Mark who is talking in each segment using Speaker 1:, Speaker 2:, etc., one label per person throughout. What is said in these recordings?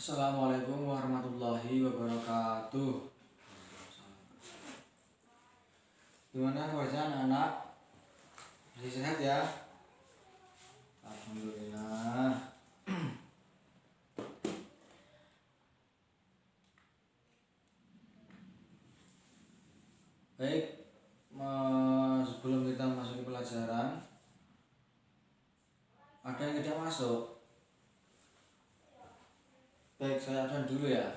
Speaker 1: Assalamualaikum warahmatullahi wabarakatuh. Gimana kabarnya anak-anak? Masih sehat ya? Alhamdulillah. Baik, sebelum kita masuk ke pelajaran, ada yang tidak masuk? Baik, saya akan dulu ya.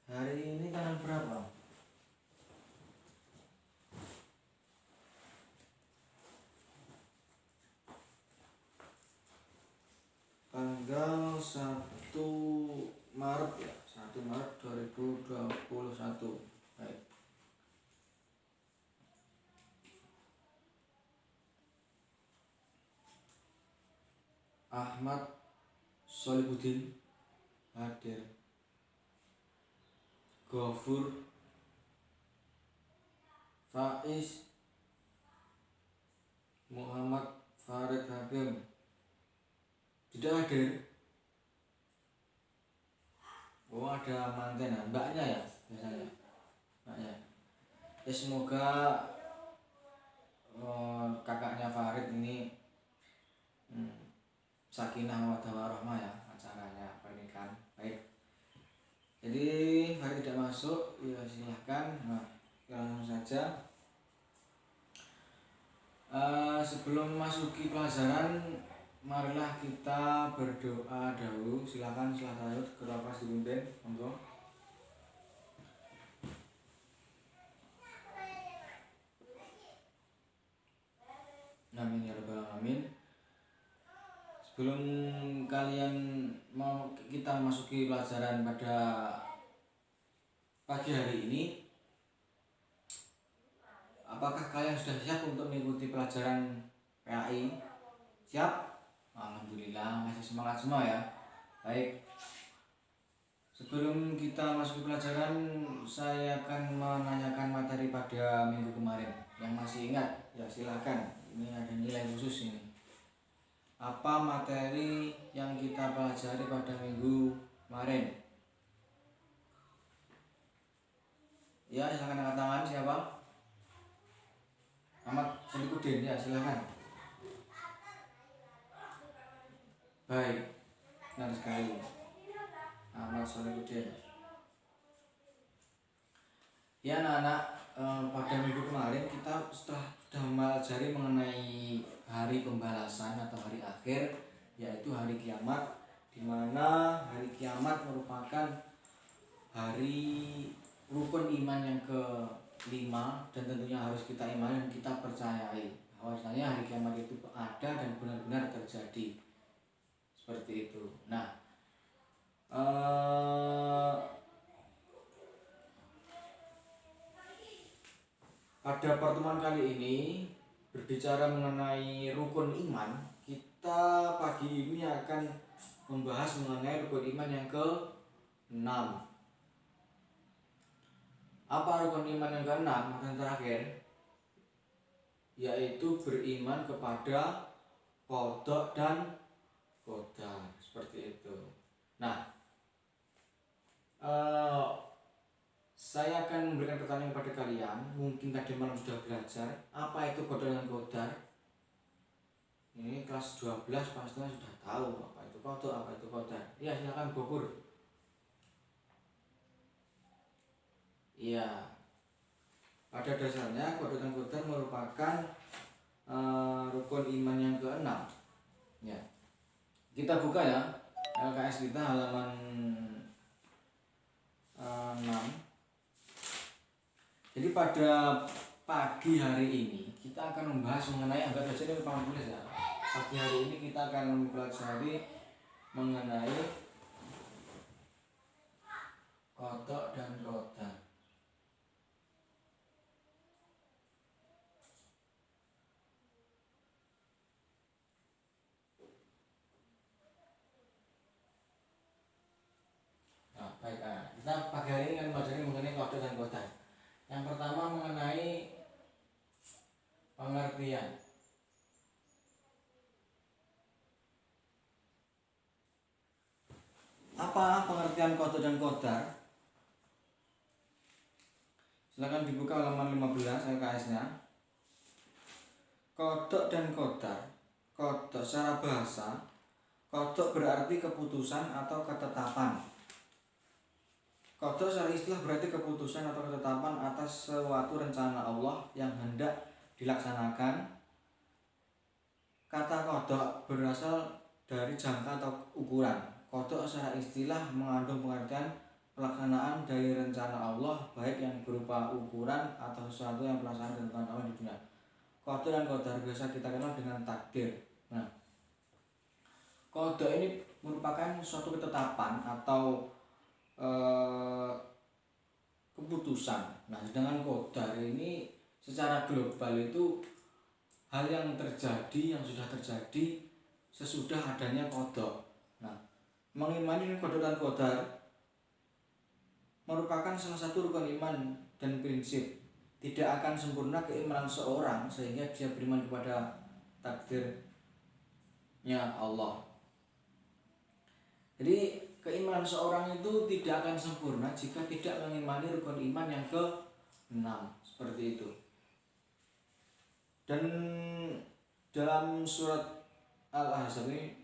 Speaker 1: Hari ini tanggal berapa? Tanggal 1 Maret ya, 1 Maret 2021. Baik. Ahmad Solihuddin hadir. Ghafur, Faiz, Muhammad Farid Hakim tidak hadir. Oh, ada mantan mbaknya ya biasanya, mbaknya. Ya semoga kakaknya Farid ini sakinah mawaddah warahmah ya acaranya pernikahan. Baik, jadi Farid tidak masuk ya, silahkan. Nah, langsung saja. Sebelum masuki pelajaran, marilah kita berdoa dahulu. Silakan setelah tahiyat ketua kelas dipimpin, monggo. Amin ya rabbal alamin. Sebelum kita masuki pelajaran pada pagi hari ini, apakah kalian sudah siap untuk mengikuti pelajaran PAI? Siap? Alhamdulillah, masih semangat semua ya. Baik, sebelum kita masuk ke pelajaran, saya akan menanyakan materi pada minggu kemarin. Yang masih ingat ya silahkan, ini ada nilai khusus ini. Apa materi yang kita pelajari pada minggu kemarin? Ya, silahkan angkat tangan. Siapa? Ahmad Solihuddin ya, silahkan. Baik, benar sekali, Ahmad Solihuddin. Ya anak-anak, pada minggu kemarin kita sudah mempelajari mengenai hari pembalasan atau hari akhir, yaitu hari kiamat, di mana hari kiamat merupakan hari rukun iman yang ke-5 dan tentunya harus kita imani dan kita percayai bahwasanya hari kiamat itu ada dan benar-benar terjadi. Seperti itu. Nah, pada pertemuan kali ini berbicara mengenai rukun iman, kita pagi ini akan membahas mengenai rukun iman yang ke-6. Apa rukun iman yang ke-6 dan terakhir? Yaitu beriman kepada qada dan qadar, seperti itu. Nah, saya akan memberikan pertanyaan kepada kalian. Mungkin tadi malam sudah belajar apa itu qada dan qadar. Ini kelas 12 pastinya sudah tahu apa itu qada, apa itu qadar. Ya, silakan Gopur. Iya, pada dasarnya qada dan qadar merupakan rukun iman yang ke-6. Ya, kita buka ya LKS kita halaman 6. Jadi pada pagi hari ini kita akan membahas mengenai, anggap saja ini papan tulis ya. Pagi hari ini kita akan mempelajari mengenai kodok dan qadar. Nah, baik, kita pagi hari ini akan mempelajari mengenai kodok dan qadar. Yang pertama mengenai pengertian. Apa pengertian kodok dan qadar? Silakan dibuka halaman 15 LKS-nya. Kodok dan qadar. Kodok secara bahasa, kodok berarti keputusan atau ketetapan. Kodok secara istilah berarti keputusan atau ketetapan atas suatu rencana Allah yang hendak dilaksanakan. Kata kodok berasal dari jangka atau ukuran. Kodok secara istilah mengandung pengertian pelaksanaan dari rencana Allah, baik yang berupa ukuran atau sesuatu yang pelaksanaan ketentuan Allah di dunia. Kodok dan qadar biasa kita kenal dengan takdir. Nah, kodok ini merupakan suatu ketetapan atau keputusan. Nah, sedangkan qadar ini secara global itu hal yang terjadi, yang sudah terjadi sesudah adanya kodok. Nah, mengimani kodok dan qadar merupakan salah satu rukun iman dan prinsip. Tidak akan sempurna keimanan seorang sehingga dia beriman kepada takdirnya Allah. Jadi keimanan seorang itu tidak akan sempurna jika tidak mengimani rukun iman yang ke-6, seperti itu. Dan dalam surat Al-Ahzab ini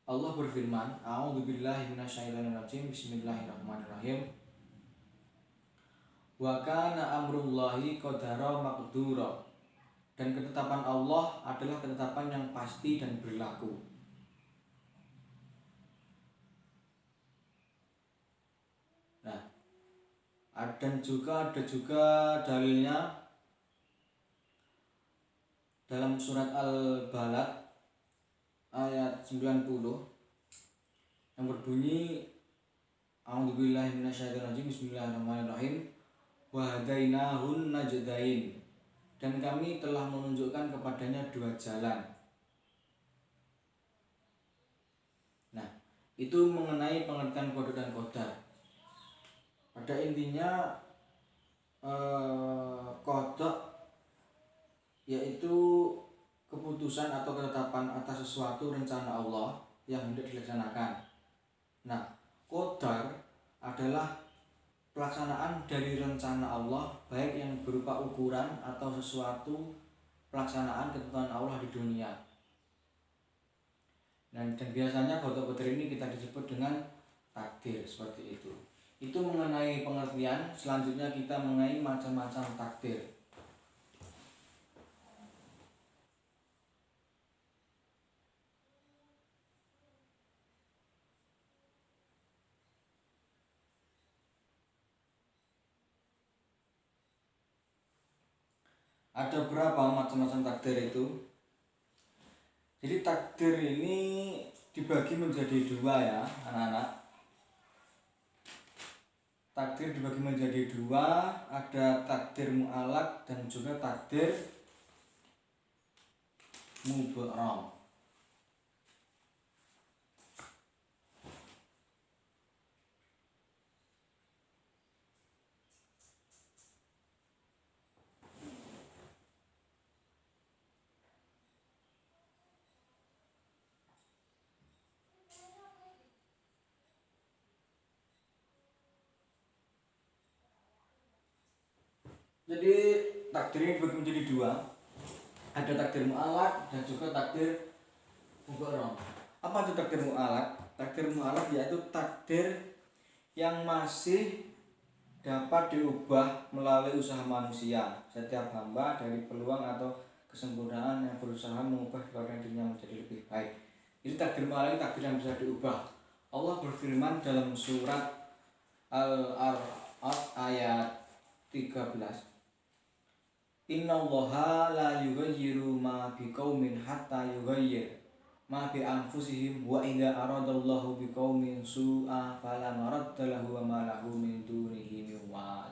Speaker 1: Allah berfirman, A'udzubillahi minasyaitonirrajim, Bismillahirrahmanirrahim. Wa kana amrullahi qadara maqdura. Dan ketetapan Allah adalah ketetapan yang pasti dan berlaku. Nah, dan juga ada dalilnya dalam surat Al-Balad ayat 90 yang berbunyi, A'udzubillahi minasyaitonirrajim, Bismillahirrahmanirrahim. Wa hadainahun najdain. Dan kami telah menunjukkan kepadanya dua jalan. Nah, itu mengenai pengertian kodok dan qadar. Pada intinya kodok yaitu keputusan atau ketetapan atas sesuatu rencana Allah yang hendak dilaksanakan. Nah, qadar adalah pelaksanaan dari rencana Allah, baik yang berupa ukuran atau sesuatu pelaksanaan ketentuan Allah di dunia. Dan biasanya kodok qadar ini kita disebut dengan takdir, seperti itu. Itu mengenai pengertian. Selanjutnya kita mengenai macam-macam takdir. Ada berapa macam-macam takdir itu? Jadi takdir ini dibagi menjadi dua ya anak-anak. Takdir dibagi menjadi dua, ada takdir mu'allaq dan juga takdir mubram. Jadi takdir ini dibagi menjadi dua, ada takdir mu'allaq dan juga takdir mubram. Apa itu takdir mu'allaq? Takdir mu'allaq yaitu takdir yang masih dapat diubah melalui usaha manusia. Setiap hamba dari peluang atau kesempurnaan yang berusaha mengubah keadaan dirinya menjadi lebih baik. Itu takdir mu'allaq, takdir yang bisa diubah. Allah berfirman dalam surat Al-A'raf ayat 13. Innallaha la yughayyiru ma biqaumin hatta yughayyir ma bi anfusihim wa idza aradallahu biqaumin su'a fala maradda lahu wa ma lahu min dunihi min wal.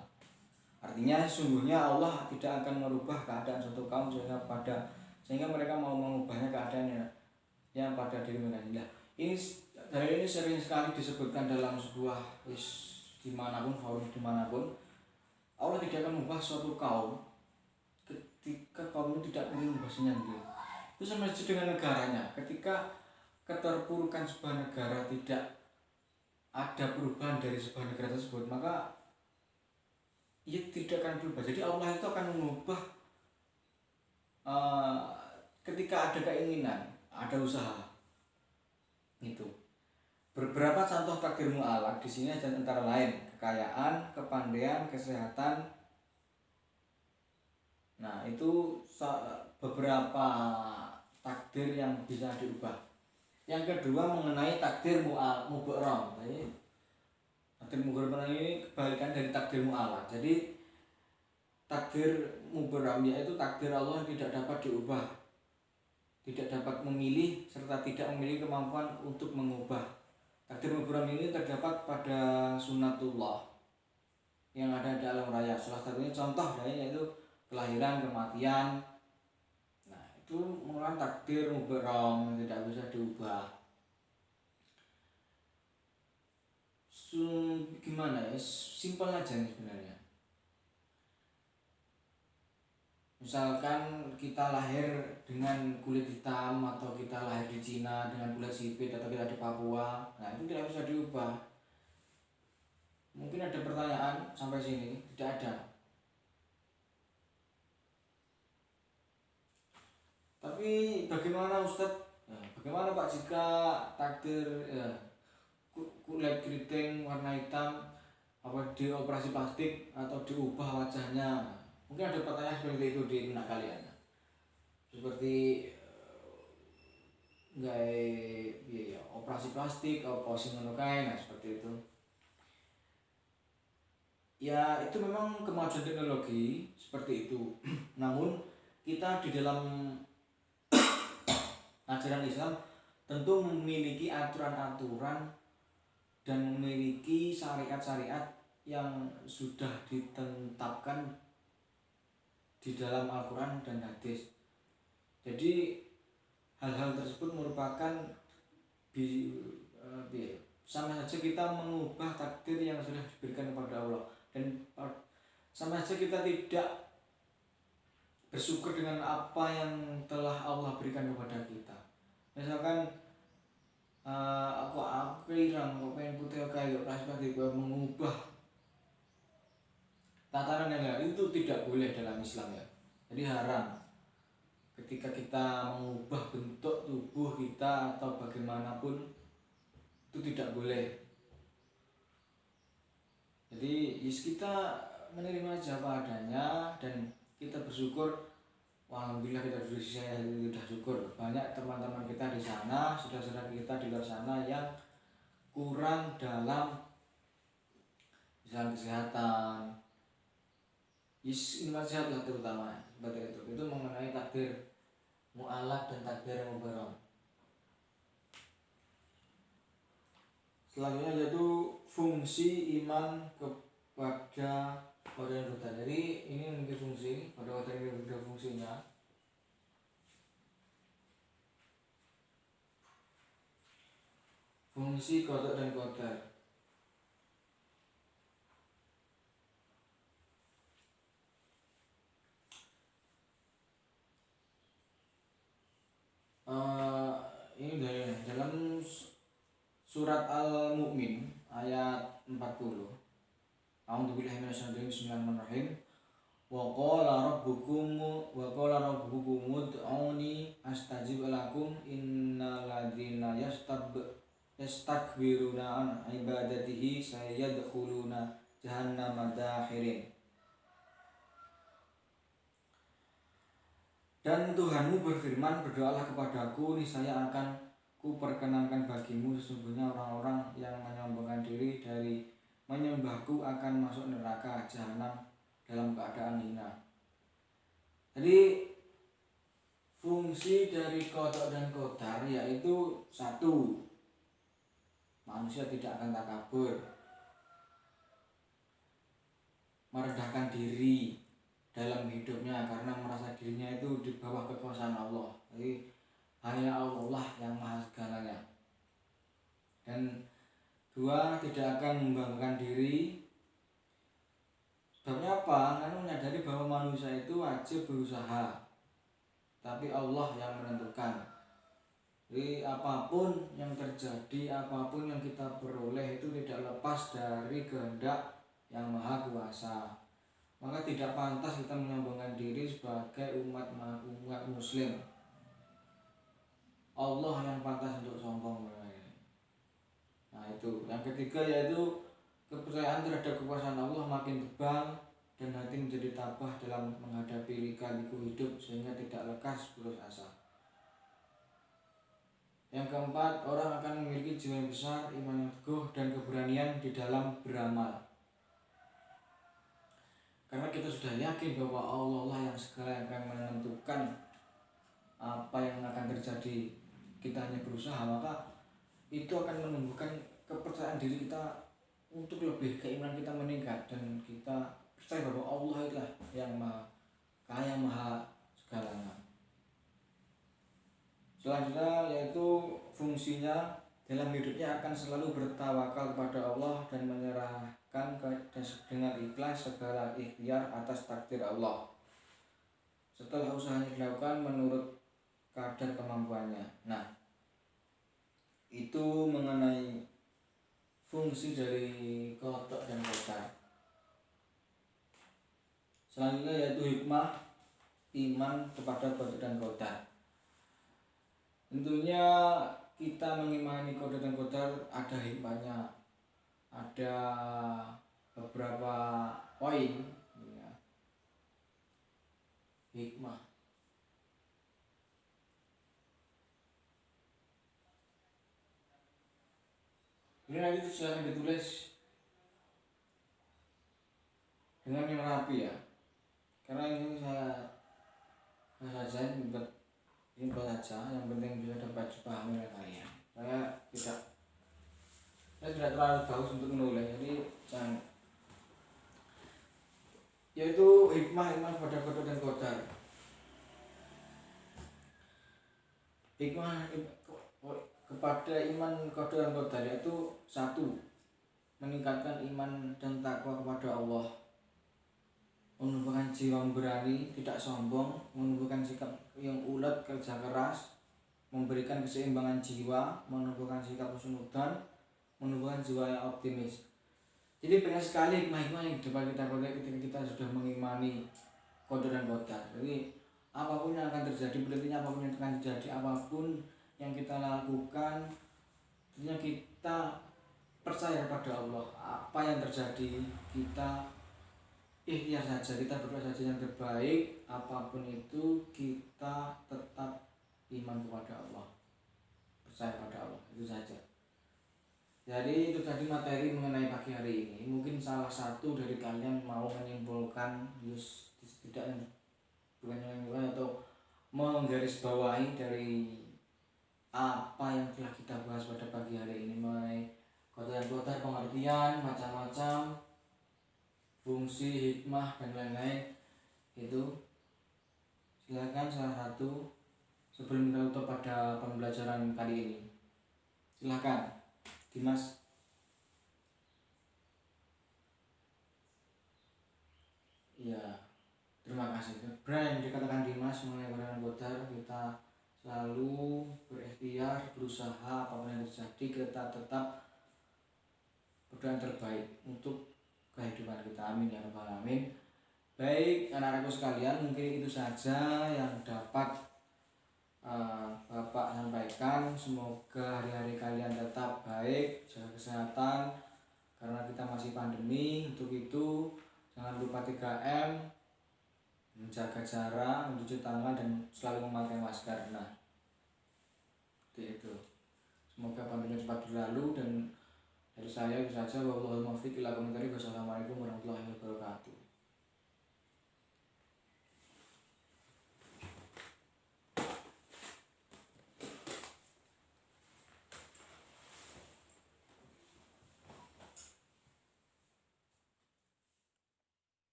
Speaker 1: Artinya sungguhnya Allah tidak akan merubah keadaan suatu kaum sehingga mereka mau mengubahnya keadaannya yang pada diri mereka. Ini dari ini sering sekali disebutkan dalam sebuah dimanapun forum dimanapun, Allah tidak akan mengubah suatu kaum ketika kaum itu tidak ingin mengubahnya sendiri. Itu sama saja dengan negaranya. Ketika keterpurukan sebuah negara tidak ada perubahan dari sebuah negara tersebut, maka ia tidak akan berubah. Jadi Allah itu akan mengubah ketika ada keinginan, ada usaha. Itu. Beberapa contoh takdir mu'alaq di sini antara lain kekayaan, kepandaian, kesehatan. Nah, itu beberapa takdir yang bisa diubah. Yang kedua mengenai takdir mubaram. Takdir mubaram ini kebalikan dari takdir mu'alaq. Jadi takdir mubaram yaitu takdir Allah yang tidak dapat diubah, tidak dapat memilih serta tidak memiliki kemampuan untuk mengubah. Takdir mubaram ini terdapat pada sunatullah yang ada di alam raya. Salah satunya contoh yaitu kelahiran, kematian. Nah, itu merupakan takdir mubaram yang tidak bisa diubah. Gimana ya? Simpel aja nih sebenarnya. Misalkan kita lahir dengan kulit hitam atau kita lahir di Cina dengan kulit sipit atau kita di Papua, nah itu tidak bisa diubah. Mungkin ada pertanyaan sampai sini? Tidak ada. Tapi bagaimana Ustadz? Nah, bagaimana Pak jika takdir kulit keriting warna hitam dioperasi plastik atau diubah wajahnya? Mungkin ada pertanyaan seperti itu di benak kalian. Seperti operasi plastik, operasi menukai, nah seperti itu. Ya itu memang kemajuan teknologi seperti itu. Namun kita di dalam ajaran Islam tentu memiliki aturan-aturan dan memiliki syariat-syariat yang sudah ditetapkan di dalam Al-Quran dan hadis. Jadi hal-hal tersebut merupakan sama saja kita mengubah takdir yang sudah diberikan kepada Allah, dan sama saja kita tidak bersyukur dengan apa yang telah Allah berikan kepada kita. Misalkan aku irang, aku pengen putih kayak plastik, mengubah tataran yang lain, itu tidak boleh dalam Islam ya. Jadi haram ketika kita mengubah bentuk tubuh kita atau bagaimanapun, itu tidak boleh. Jadi kita menerima aja apa adanya dan kita bersyukur. Alhamdulillah kita sudah syukur. Banyak teman-teman kita di sana, saudara-saudara kita di luar sana yang kurang dalam misalnya kesehatan, sehat lah terutama seperti itu mengenai takdir mu'alaq dan takdir mubaram. Selanjutnya yaitu fungsi iman kepada qadar dan. Jadi ini memiliki fungsi pada qadar yang berbeda fungsinya. Fungsi qada dan qadar. Ini dalam surat Al-Mu'min ayat 40. A'udzubillahi minasyaitonir rajim. Bismillahirrahmanirrahim. Wa qala rabbukum ud'uni astajib lakum innal ladzina yastakbiruna an ibadatihi sayadkhuluna jahannama dakhirin. Dan Tuhanmu berfirman, berdoalah kepadaku, niscaya akan kuperkenankan bagimu sesungguhnya orang-orang yang menyombongkan diri dari menyembahku akan masuk neraka jahanam dalam keadaan hina. Jadi fungsi dari qadha dan qadar yaitu satu, manusia tidak akan takabur, merendahkan diri dalam hidupnya karena merasa dirinya itu di bawah kekuasaan Allah. Jadi hanya Allah yang maha segalanya. Dan dua, tidak akan membanggakan diri. Sebabnya apa? Karena menyadari bahwa manusia itu wajib berusaha, tapi Allah yang menentukan. Jadi apapun yang terjadi, apapun yang kita peroleh itu tidak lepas dari kehendak yang maha kuasa. Maka tidak pantas kita menyombongkan diri sebagai umat muslim. Allah yang pantas untuk sombong. Nah itu. Yang ketiga yaitu kepercayaan terhadap kekuasaan Allah makin tebal dan hati menjadi tabah dalam menghadapi lika-liku hidup sehingga tidak lekas putus asa. Yang keempat, orang akan memiliki jiwa yang besar, iman yang teguh, dan keberanian di dalam beramal. Karena kita sudah yakin bahwa Allah lah yang segala yang akan menentukan apa yang akan terjadi. Kita hanya berusaha, maka itu akan menumbuhkan kepercayaan diri kita untuk lebih, keimanan kita meningkat, dan kita percaya bahwa Allah itulah yang maha kaya, maha segalanya. Selanjutnya yaitu fungsinya dalam hidupnya akan selalu bertawakal kepada Allah dan menyerahkan dengan ikhlas segala ikhtiar atas takdir Allah setelah usahanya dilakukan menurut kadar kemampuannya. Nah, itu mengenai fungsi dari qadha dan qadar. Selanjutnya yaitu hikmah iman kepada qadha dan qadar. Tentunya kita mengimani qadha dan qadar ada hikmahnya, ada beberapa poin ya. Hikmah ini nanti silahkan ditulis dengan yang rapi ya, karena ini saya saja ini saja, yang penting bisa dapat dipahami oleh kalian. Saya tidak terlalu bagus untuk menulis, jadi jangan. Yaitu hikmah iman pada qadha dan qadar. Hikmah kepada iman qadha dan qadar yaitu satu, meningkatkan iman dan takwa kepada Allah, menumbuhkan jiwa berani, tidak sombong, menumbuhkan sikap yang ulet, kerja keras, memberikan keseimbangan jiwa, menumbuhkan sikap husnudzon, menumbuhkan jiwa yang optimis. Jadi banyak sekali hikmah-hikmah yang dapat kita peroleh ketika kita sudah mengimani qadha dan qadar. Jadi apapun yang akan terjadi, berarti apapun yang akan terjadi, apapun yang kita lakukan, tentunya kita percaya pada Allah. Apa yang terjadi, kita ikhtiar saja, kita berdoa saja yang terbaik. Apapun itu kita tetap iman kepada Allah, percaya pada Allah, itu saja. Jadi itu tadi materi mengenai pagi hari ini. Mungkin salah satu dari kalian mau menyimpulkan setidaknya bukan menyimpulkan atau menggarisbawahi dari apa yang telah kita bahas pada pagi hari ini mengenai qadha dan qadar, pengertian macam-macam, fungsi, hikmah dan lain-lain. Itu silakan salah satu sebelum kita tutup pada pembelajaran kali ini. Silakan Dimas. Iya, terima kasih. Benar yang dikatakan Dimas mengenai qadha dan qadar, kita selalu berikhtiar, berusaha, apapun yang terjadi kita tetap berdoa yang terbaik untuk kehidupan kita. Amin ya rabbal alamin. Baik anak-anakku sekalian, mungkin itu saja yang dapat Bapak sampaikan. Semoga hari-hari kalian tetap baik, jaga kesehatan karena kita masih pandemi. Untuk itu jangan lupa 3M, menjaga jarak, mencuci tangan dan selalu memakai masker. Nah, itu. Semoga pandemi cepat berlalu, dan dari saya itu saja. Wassalamualaikum warahmatullahi wabarakatuh.